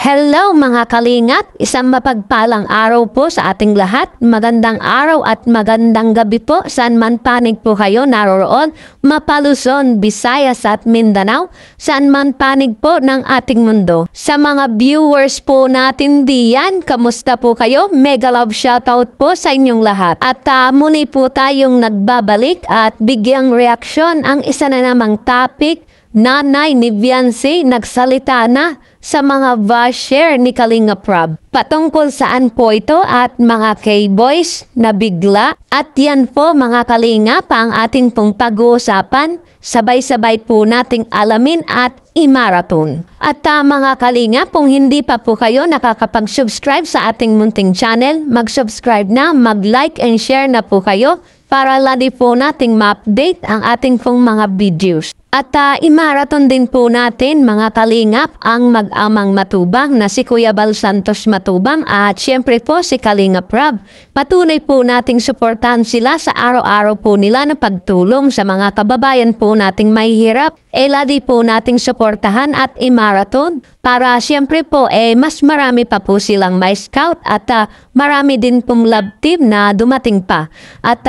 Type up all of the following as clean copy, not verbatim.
Hello mga kalingap! Isang mapagpalang araw po sa ating lahat. Magandang araw at magandang gabi po saan man panig po kayo naroroon. Mapa-Luzon, Visayas at Mindanao. Saan man panig po ng ating mundo. Sa mga viewers po natin diyan, kamusta po kayo? Mega love shoutout po sa inyong lahat. At muli po tayong nagbabalik at bigyang reaksyon ang isa na namang topic. Nanay ni Viancy nagsalita na sa mga basher ni Kalinga Prab. Patungkol saan po ito at mga K-boys na bigla. At yan po mga Kalingap ang ating pong pag-uusapan. Sabay-sabay po nating alamin at i-marathon. At mga Kalingap, kung hindi pa po kayo nakakapag-subscribe sa ating munting channel, mag-subscribe na, mag-like and share na po kayo para lagi po nating ma-update ang ating pong mga videos. At i-marathon din po natin mga Kalingap ang mag-amang matubang na si Kuya Bal Santos Matubang at syempre po si Kalinga Prab. Patunay po nating suportahan sila sa araw-araw po nila na pagtulong sa mga kababayan po nating mahihirap. Lagi po nating suportahan at i-marathon para syempre po mas marami pa po silang may scout at marami din pong love team na dumating pa. At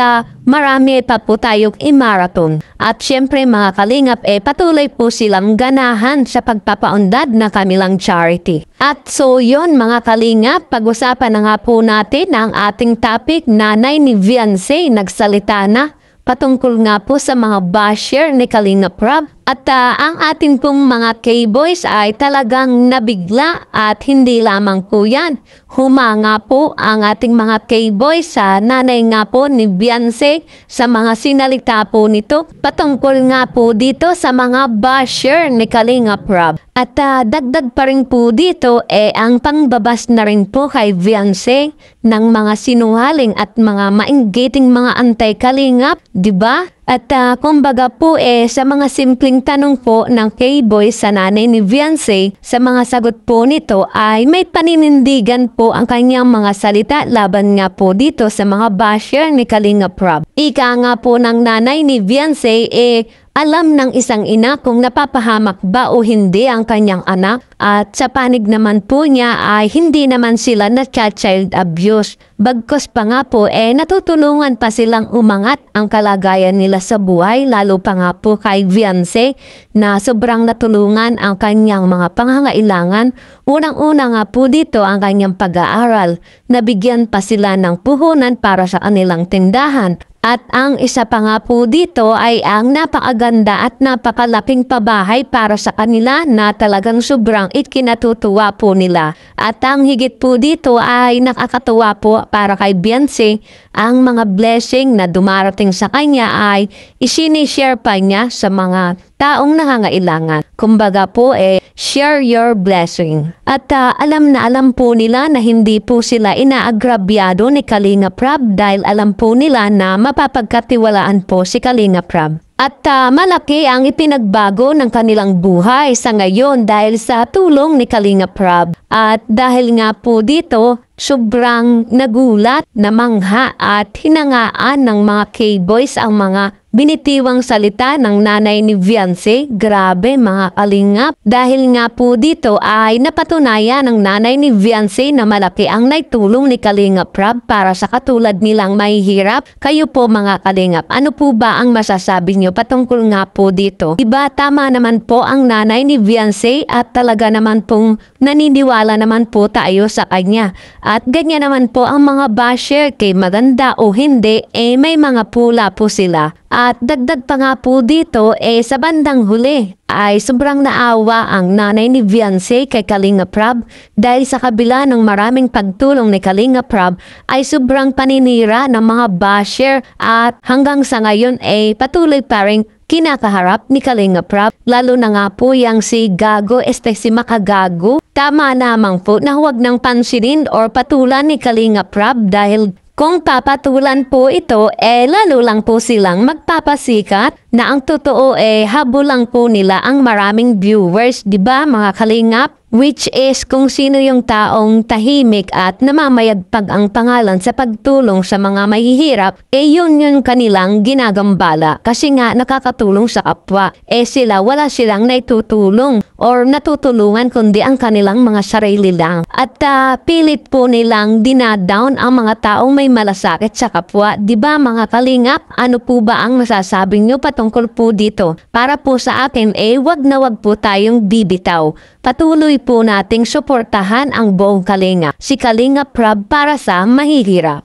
marami pa po tayong i-marathon. At syempre mga Kalingap, patuloy po silang ganahan sa pagpapaundad na kanilang charity. At so yun mga Kalingap, pag-usapan na nga po natin ang ating topic, Nanay ni Viancy nagsalita na patungkol nga po sa mga basher ni Kalinga Prab. At ang ating pong mga K-boys ay talagang nabigla at hindi lamang po yan. Humanga po ang ating mga K-boys sa nanay nga po ni Viancy sa mga sinalita po nito. Patungkol nga po dito sa mga basher ni Kalinga Prab. At dagdag pa rin po dito ang pangbabas na rin po kay Viancy ng mga sinungaling at mga mainggiting mga antay-kalingap, di ba? At kumbaga po sa mga simpleng tanong po ng K-boys sa nanay ni Viancy, sa mga sagot po nito ay may paninindigan po ang kanyang mga salita laban nga po dito sa mga basher ni Kalinga Prab. Ika nga po ng nanay ni Viancy alam ng isang ina kung napapahamak ba o hindi ang kanyang anak at sa panig naman po niya ay hindi naman sila na-child abuse. Bagkos pa nga po natutulungan pa silang umangat ang kalagayan nila sa buhay, lalo pa nga po kay Viancy na sobrang natulungan ang kanyang mga pangangailangan. Unang-una nga po dito ang kanyang pag-aaral. Nabigyan pa sila ng puhunan para sa kanilang tindahan. At ang isa pa nga po dito ay ang napakaganda at napakalaking pabahay para sa kanila na talagang sobrang ikinatutuwa po nila. At ang higit po dito ay nakakatuwa po para kay Viancy, ang mga blessing na dumarating sa kanya ay isinishare pa niya sa mga taong nangangailangan. Kumbaga po share your blessing. At alam na alam po nila na hindi po sila inaagrabyado ni Kalinga Prab dahil alam po nila na mapapagkatiwalaan po si Kalinga Prab. At malaki ang ipinagbago ng kanilang buhay sa ngayon dahil sa tulong ni Kalinga Prab. At dahil nga po dito, sobrang nagulat, namangha at hinangaan ng mga K-boys ang mga binitiwang salita ng nanay ni Viancy. Grabe mga Kalingap. Dahil nga po dito ay napatunayan ng nanay ni Viancy na malaki ang naitulong ni Kalinga Prab para sa katulad nilang mahihirap. Kayo po mga Kalingap, ano po ba ang masasabi niyo patungkol nga po dito? Diba tama naman po ang nanay ni Viancy at talaga naman pong naniniwala naman po tayo sa kanya. At ganyan naman po ang mga basher, kay maganda o hindi, may mga pula po sila. At dagdag pa nga po dito, sa bandang huli ay sobrang naawa ang nanay ni Viancy kay Kalinga Prab dahil sa kabila ng maraming pagtulong ni Kalinga Prab ay sobrang paninira ng mga basher at hanggang sa ngayon patuloy pa rin kinakaharap ni Kalinga Prab. Lalo na nga po yang si Gago, si Makagago. Tama namang po na huwag nang pansinin or patulan ni Kalinga Prab dahil kung papatulan po ito, lalo lang po silang magpapasikat na ang totoo habol lang po nila ang maraming viewers, di ba mga Kalingap? which is kung sino yung taong tahimik at namamayagpag ang pangalan sa pagtulong sa mga mahihirap, yun yung kanilang ginagambala kasi nga nakakatulong sa kapwa. Sila wala silang naitutulong or natutulungan kundi ang kanilang mga sarili lang. At pilit po nilang dinadown ang mga taong may malasakit sa kapwa. Diba mga kalingap? Ano po ba ang masasabi nyo patungkol po dito? Para po sa akin, wag na wag po tayong bibitaw. Patuloy po nating suportahan ang buong Kalingap. Si Kalingap Prab para sa mahihirap.